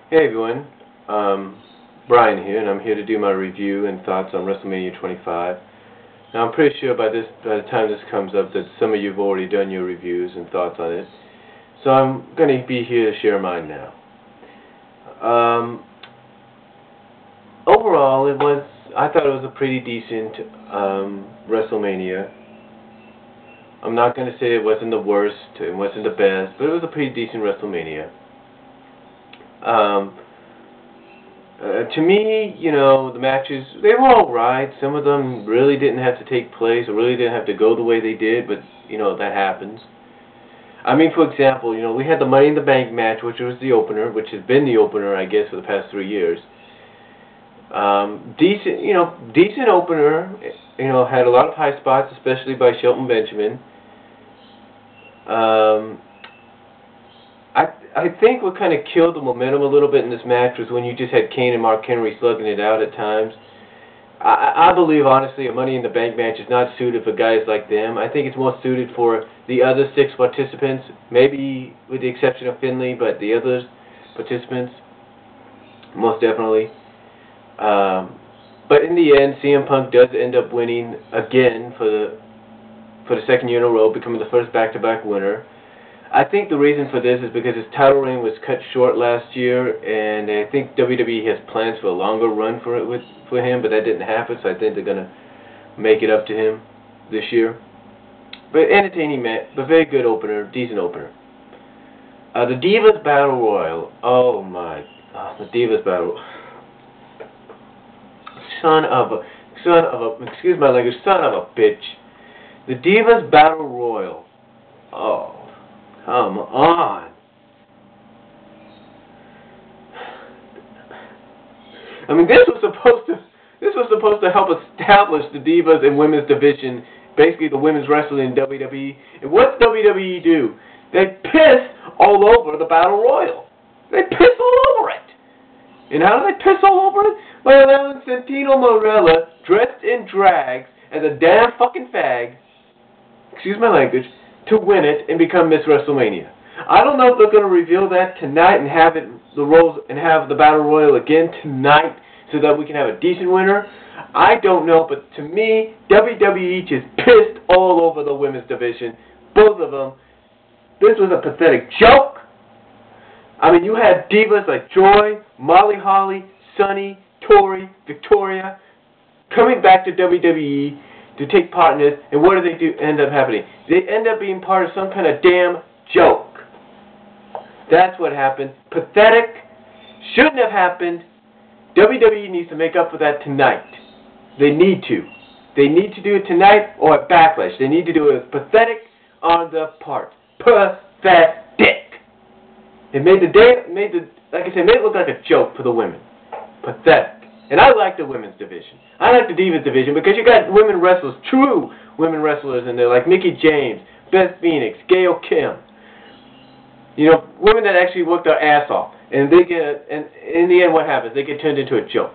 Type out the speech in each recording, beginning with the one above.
Hey everyone, Brian here, and I'm here to do my review and thoughts on Wrestlemania 25. Now I'm pretty sure by the time this comes up that some of you have already done your reviews and thoughts on it, so I'm going to be here to share mine now. Overall, I thought it was a pretty decent Wrestlemania. I'm not going to say it wasn't the worst, it wasn't the best, but it was a pretty decent Wrestlemania. To me, the matches, they were alright. Some of them really didn't have to take place, or really didn't have to go the way they did, but, that happens. I mean, for example, we had the Money in the Bank match, which was the opener, which has been the opener, I guess, for the past 3 years. Decent opener, had a lot of high spots, especially by Shelton Benjamin. I think what kind of killed the momentum a little bit in this match was when you just had Kane and Mark Henry slugging it out at times. I believe, honestly, a Money in the Bank match is not suited for guys like them. I think it's more suited for the other 6 participants, maybe with the exception of Finlay, but the other participants, most definitely. But in the end, CM Punk does end up winning again for the second year in a row, becoming the first back-to-back winner. I think the reason for this is because his title reign was cut short last year, and I think WWE has plans for a longer run for him, but that didn't happen, so I think they're going to make it up to him this year. But entertaining match, but very good opener, decent opener. The Divas Battle Royal. Oh my, the Divas Battle. Son of a, excuse my language, son of a bitch. The Divas Battle Royal. Oh. Come on. I mean, this was supposed to help establish the Divas and Women's division, basically the women's wrestling in WWE. And what's WWE do? They piss all over the Battle Royal. They piss all over it. And how do they piss all over it? By allowing Santino Marella, dressed in drags, as a damn fucking fag, excuse my language, to win it and become Miss WrestleMania. I don't know if they're going to reveal that tonight and have the Battle Royal again tonight so that we can have a decent winner. I don't know, but to me, WWE just pissed all over the women's division, both of them. This was a pathetic joke. I mean, you had divas like Joy, Molly Holly, Sunny, Tori, Victoria coming back to WWE to take part in this, and what do? End up happening? They end up being part of some kind of damn joke. That's what happened. Pathetic. Shouldn't have happened. WWE needs to make up for that tonight. They need to. They need to do it tonight or at Backlash. They need to do it pathetic on the part. Pathetic. It made like I said, made it look like a joke for the women. Pathetic. And I like the women's division. I like the Divas division because you got women wrestlers, true women wrestlers in there, like Mickie James, Beth Phoenix, Gail Kim. Women that actually work their ass off. And in the end, what happens? They get turned into a joke.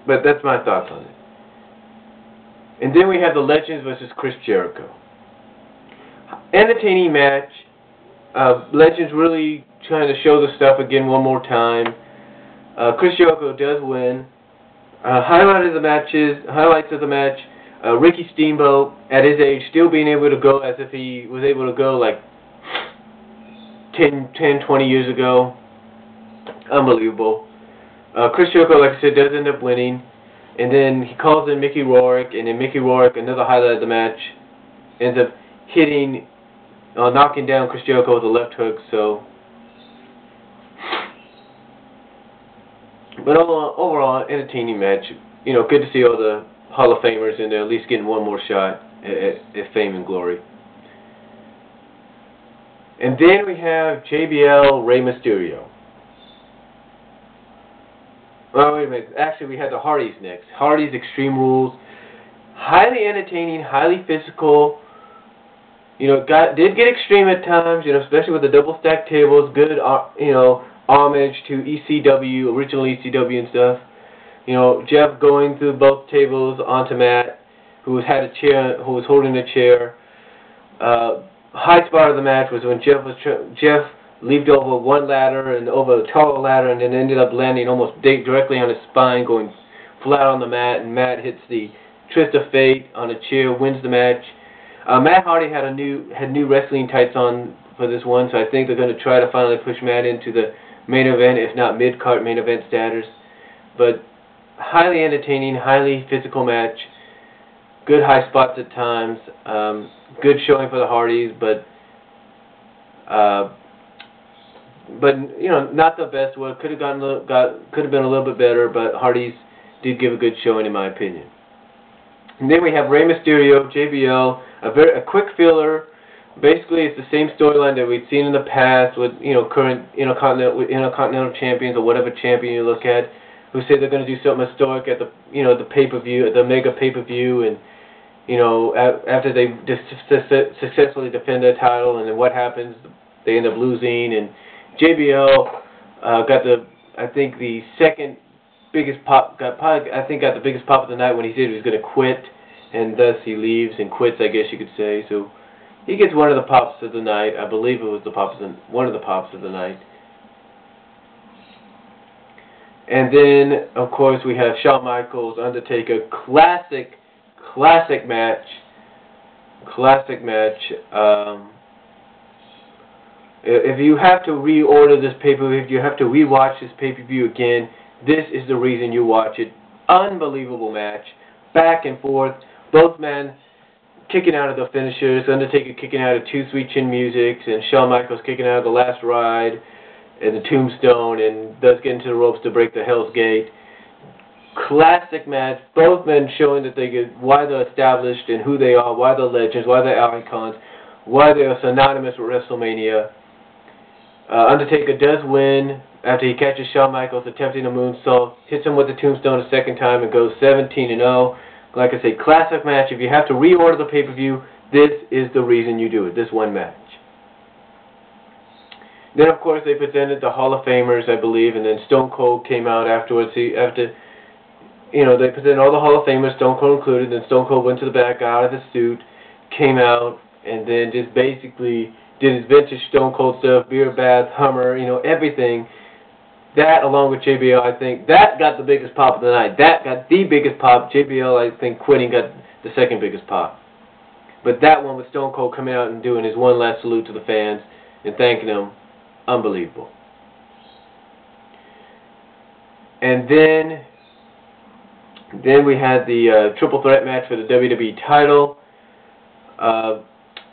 But that's my thoughts on it. And then we have the Legends versus Chris Jericho. Entertaining match. Legends really trying to show the stuff again one more time. Chris Jericho does win. Highlights of the match, Ricky Steamboat, at his age, still being able to go as if he was able to go like 10, 20 years ago. Unbelievable. Chris Jericho, like I said, does end up winning. And then he calls in Mickey Rourke, and then Mickey Rourke, another highlight of the match, ends up knocking down Chris Jericho with a left hook, so. But overall, entertaining match. Good to see all the Hall of Famers in there, at least getting one more shot at fame and glory. And then we have JBL, Rey Mysterio. Oh, wait a minute. Actually, we had the Hardys next. Hardys Extreme Rules. Highly entertaining, highly physical. Did get extreme at times, especially with the double stack tables. Good, homage to ECW, original ECW and stuff. Jeff going through both tables onto Matt, who was holding a chair. high spot of the match was when Jeff leaped over one ladder and over a taller ladder, and then ended up landing almost directly on his spine, going flat on the mat, and Matt hits the twist of fate on a chair, wins the match. Matt Hardy had new wrestling tights on for this one, so I think they're going to try to finally push Matt into the main event, if not mid-card main event status. But highly entertaining, highly physical match. Good high spots at times. Good showing for the Hardys, but you know, not the best one. Could have been a little bit better, but Hardys did give a good showing in my opinion. And then we have Rey Mysterio, JBL, a quick filler. Basically, it's the same storyline that we've seen in the past with, you know, current Intercontinental champions or whatever champion you look at, who say they're going to do something historic at the, you know, the pay-per-view, at the mega pay-per-view, and, you know, after they successfully defend their title, and then what happens? They end up losing, and JBL got I think the biggest pop of the night when he said he was going to quit, and thus he leaves and quits, I guess you could say. So he gets one of the pops of the night. I believe it was one of the pops of the night. And then, of course, we have Shawn Michaels, Undertaker, classic match. If you have to reorder this pay-per-view, if you have to rewatch this pay-per-view again, this is the reason you watch it. Unbelievable match. Back and forth. Both men kicking out of the finishers. Undertaker kicking out of Too Sweet Chin Music, and Shawn Michaels kicking out of the Last Ride and the Tombstone, and does get into the ropes to break the Hell's Gate. Classic match. Both men showing that why they're established and who they are, why they're legends, why they're icons, why they're synonymous with WrestleMania. Undertaker does win after he catches Shawn Michaels attempting a moonsault, hits him with the Tombstone a second time, and goes 17-0. Like I say, classic match. If you have to reorder the pay-per-view, this is the reason you do it, this one match. Then, of course, they presented the Hall of Famers, I believe, and then Stone Cold came out afterwards. They presented all the Hall of Famers, Stone Cold included, then Stone Cold went to the back, got out of his suit, came out, and then just basically did his vintage Stone Cold stuff, beer bath, Hummer, you know, everything. That, along with JBL, I think, that got the biggest pop of the night. That got the biggest pop. JBL, I think, quitting got the second biggest pop. But that one with Stone Cold coming out and doing his one last salute to the fans and thanking them, unbelievable. And then we had the triple threat match for the WWE title. A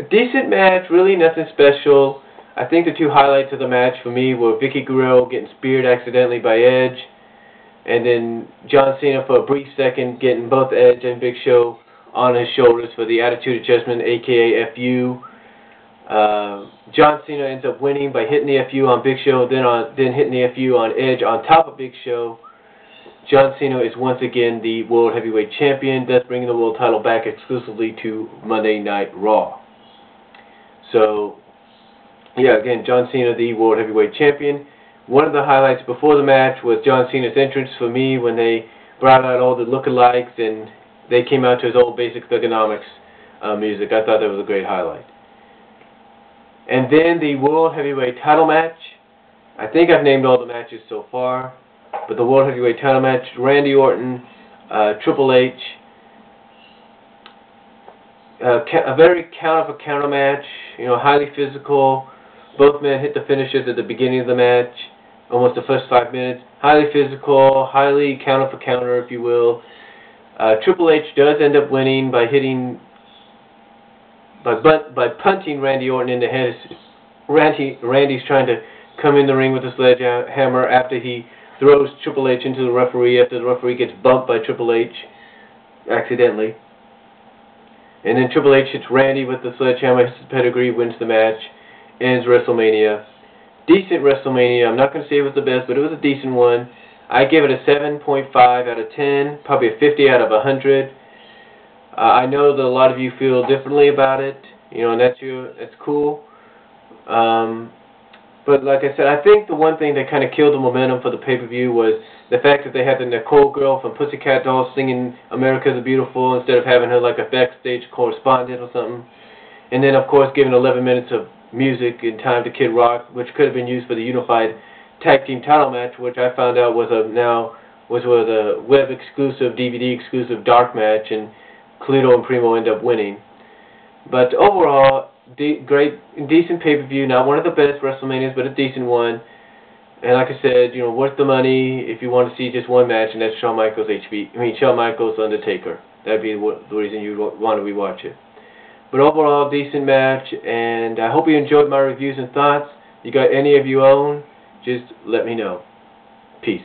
decent match, really nothing special. I think the two highlights of the match for me were Vicky Guerrero getting speared accidentally by Edge, and then John Cena for a brief second getting both Edge and Big Show on his shoulders for the Attitude Adjustment, aka FU. John Cena ends up winning by hitting the FU on Big Show, then hitting the FU on Edge on top of Big Show. John Cena is once again the World Heavyweight Champion, thus bringing the world title back exclusively to Monday Night Raw. So, yeah, again, John Cena, the World Heavyweight Champion. One of the highlights before the match was John Cena's entrance for me when they brought out all the lookalikes and they came out to his old Basic Thugonomics music. I thought that was a great highlight. And then the World Heavyweight title match. I think I've named all the matches so far, but the World Heavyweight title match, Randy Orton, Triple H, a very counter-for-counter match, you know, highly physical. Both men hit the finishers at the beginning of the match, almost the first 5 minutes. Highly physical, highly counter-for-counter, if you will. Triple H does end up winning by punting Randy Orton in the head. Randy's trying to come in the ring with a sledgehammer after he throws Triple H into the referee, after the referee gets bumped by Triple H accidentally. And then Triple H hits Randy with the sledgehammer, his pedigree, wins the match, ends WrestleMania. Decent WrestleMania. I'm not going to say it was the best, but it was a decent one. I give it a 7.5 out of 10, probably a 50 out of 100. I know that a lot of you feel differently about it, you know, and that's cool. But like I said, I think the one thing that kind of killed the momentum for the pay-per-view was the fact that they had the Nicole girl from Pussycat Dolls singing America the Beautiful instead of having her like a backstage correspondent or something. And then, of course, giving 11 minutes of music and time to Kid Rock, which could have been used for the unified tag team title match, which I found out was a web exclusive, DVD exclusive dark match, and Toledo and Primo end up winning. But overall, great, decent pay-per-view. Not one of the best WrestleManias, but a decent one. And like I said, worth the money if you want to see just one match, and that's Shawn Michaels Undertaker. That'd be the reason you'd want to rewatch it. But overall, decent match, and I hope you enjoyed my reviews and thoughts. You got any of your own, just let me know. Peace.